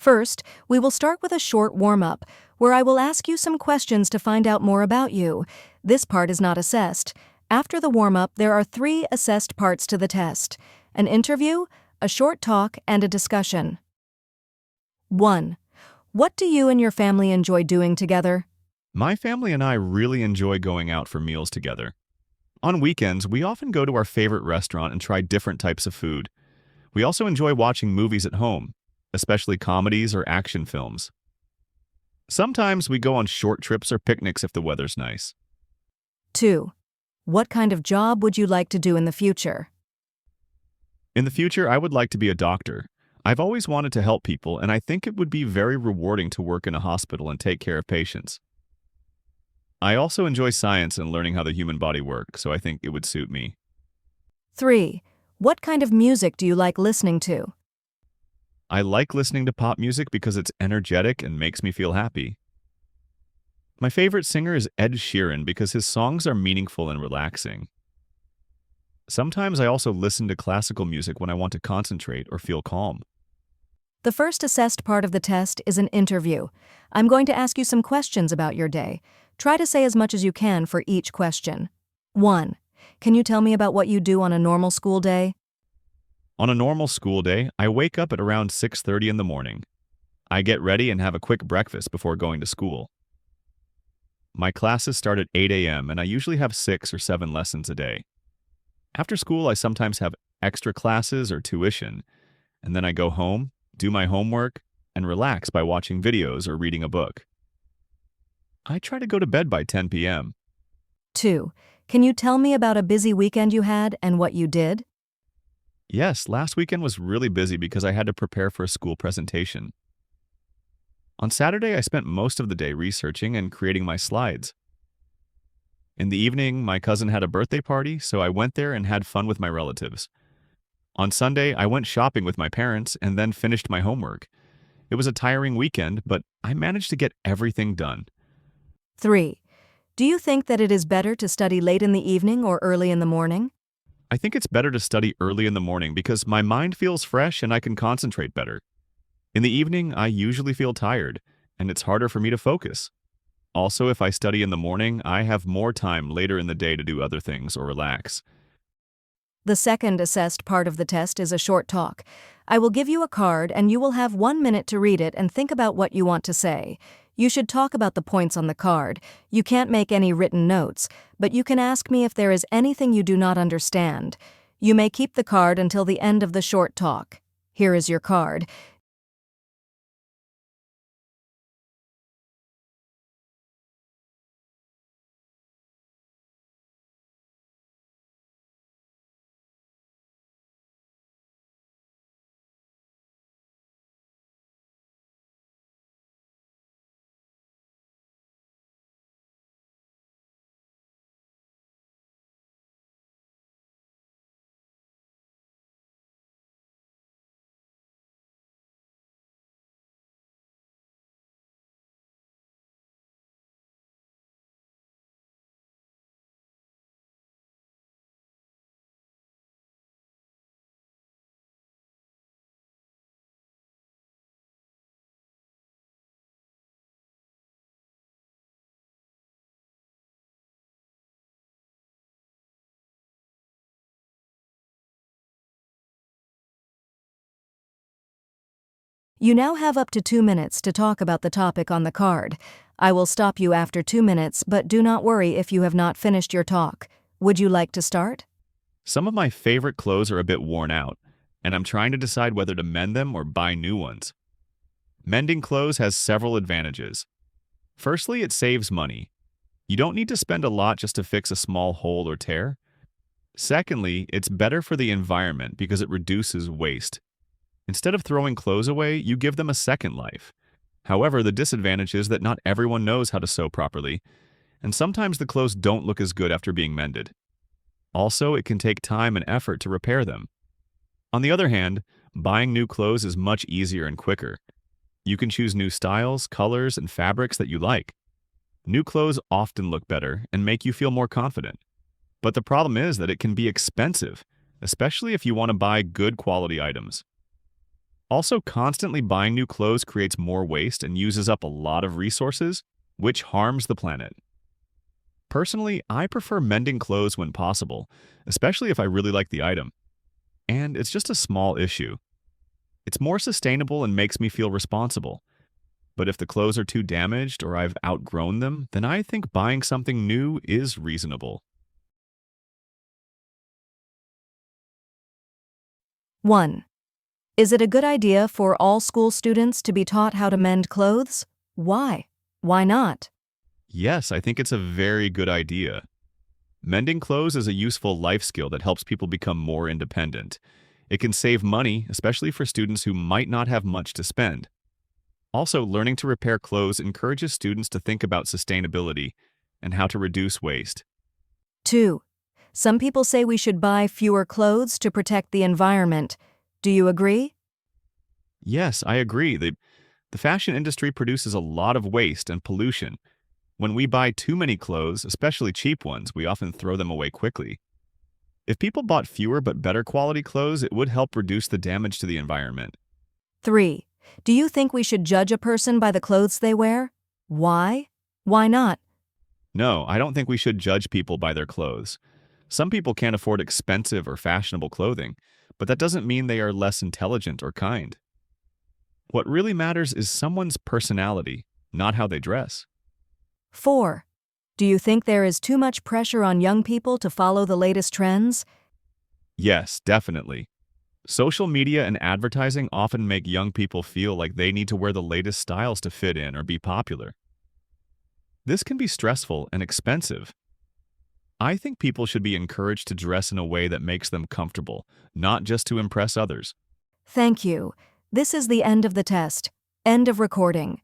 First, we will start with a short warm-up, where I will ask you some questions to find out more about you. This part is not assessed. After the warm-up, there are 3 assessed parts to the test: an interview, a short talk, and a discussion. 1. What do you and your family enjoy doing together? My family and I really enjoy going out for meals together. On weekends, we often go to our favorite restaurant and try different types of food. We also enjoy watching movies at home, especially comedies or action films. Sometimes we go on short trips or picnics if the weather's nice. 2. What kind of job would you like to do in the future? In the future, I would like to be a doctor. I've always wanted to help people, and I think it would be very rewarding to work in a hospital and take care of patients. I also enjoy science and learning how the human body works, so I think it would suit me. 3. What kind of music do you like listening to? I like listening to pop music because it's energetic and makes me feel happy. My favorite singer is Ed Sheeran because his songs are meaningful and relaxing. Sometimes I also listen to classical music when I want to concentrate or feel calm. The first assessed part of the test is an interview. I'm going to ask you some questions about your day. Try to say as much as you can for each question. 1. Can you tell me about what you do on a normal school day? On a normal school day, I wake up at around 6:30 in the morning. I get ready and have a quick breakfast before going to school. My classes start at 8 a.m. and I usually have 6 or 7 lessons a day. After school, I sometimes have extra classes or tuition, and then I go home, do my homework, and relax by watching videos or reading a book. I try to go to bed by 10 p.m. 2. Can you tell me about a busy weekend you had and what you did? Yes, last weekend was really busy because I had to prepare for a school presentation. On Saturday, I spent most of the day researching and creating my slides. In the evening, my cousin had a birthday party, so I went there and had fun with my relatives. On Sunday, I went shopping with my parents and then finished my homework. It was a tiring weekend, but I managed to get everything done. 3. Do you think that it is better to study late in the evening or early in the morning? I think it's better to study early in the morning because my mind feels fresh and I can concentrate better. In the evening, I usually feel tired, and it's harder for me to focus. Also, if I study in the morning, I have more time later in the day to do other things or relax. The second assessed part of the test is a short talk. I will give you a card and you will have 1 minute to read it and think about what you want to say. You should talk about the points on the card. You can't make any written notes, but you can ask me if there is anything you do not understand. You may keep the card until the end of the short talk. Here is your card. You now have up to 2 minutes to talk about the topic on the card. I will stop you after 2 minutes, but do not worry if you have not finished your talk. Would you like to start? Some of my favorite clothes are a bit worn out, and I'm trying to decide whether to mend them or buy new ones. Mending clothes has several advantages. Firstly, it saves money. You don't need to spend a lot just to fix a small hole or tear. Secondly, it's better for the environment because it reduces waste. Instead of throwing clothes away, you give them a second life. However, the disadvantage is that not everyone knows how to sew properly, and sometimes the clothes don't look as good after being mended. Also, it can take time and effort to repair them. On the other hand, buying new clothes is much easier and quicker. You can choose new styles, colors, and fabrics that you like. New clothes often look better and make you feel more confident. But the problem is that it can be expensive, especially if you want to buy good quality items. Also, constantly buying new clothes creates more waste and uses up a lot of resources, which harms the planet. Personally, I prefer mending clothes when possible, especially if I really like the item. And it's just a small issue. It's more sustainable and makes me feel responsible. But if the clothes are too damaged or I've outgrown them, then I think buying something new is reasonable. 1. Is it a good idea for all school students to be taught how to mend clothes? Why? Why not? Yes, I think it's a very good idea. Mending clothes is a useful life skill that helps people become more independent. It can save money, especially for students who might not have much to spend. Also, learning to repair clothes encourages students to think about sustainability and how to reduce waste. 2. Some people say we should buy fewer clothes to protect the environment. Do you agree? Yes, I agree. The fashion industry produces a lot of waste and pollution. When we buy too many clothes, especially cheap ones, we often throw them away quickly. If people bought fewer but better quality clothes, it would help reduce the damage to the environment. 3. Do you think we should judge a person by the clothes they wear? Why? Why not? No, I don't think we should judge people by their clothes. Some people can't afford expensive or fashionable clothing, but that doesn't mean they are less intelligent or kind. What really matters is someone's personality, not how they dress. 4. Do you think there is too much pressure on young people to follow the latest trends? Yes, definitely. Social media and advertising often make young people feel like they need to wear the latest styles to fit in or be popular. This can be stressful and expensive. I think people should be encouraged to dress in a way that makes them comfortable, not just to impress others. Thank you. This is the end of the test. End of recording.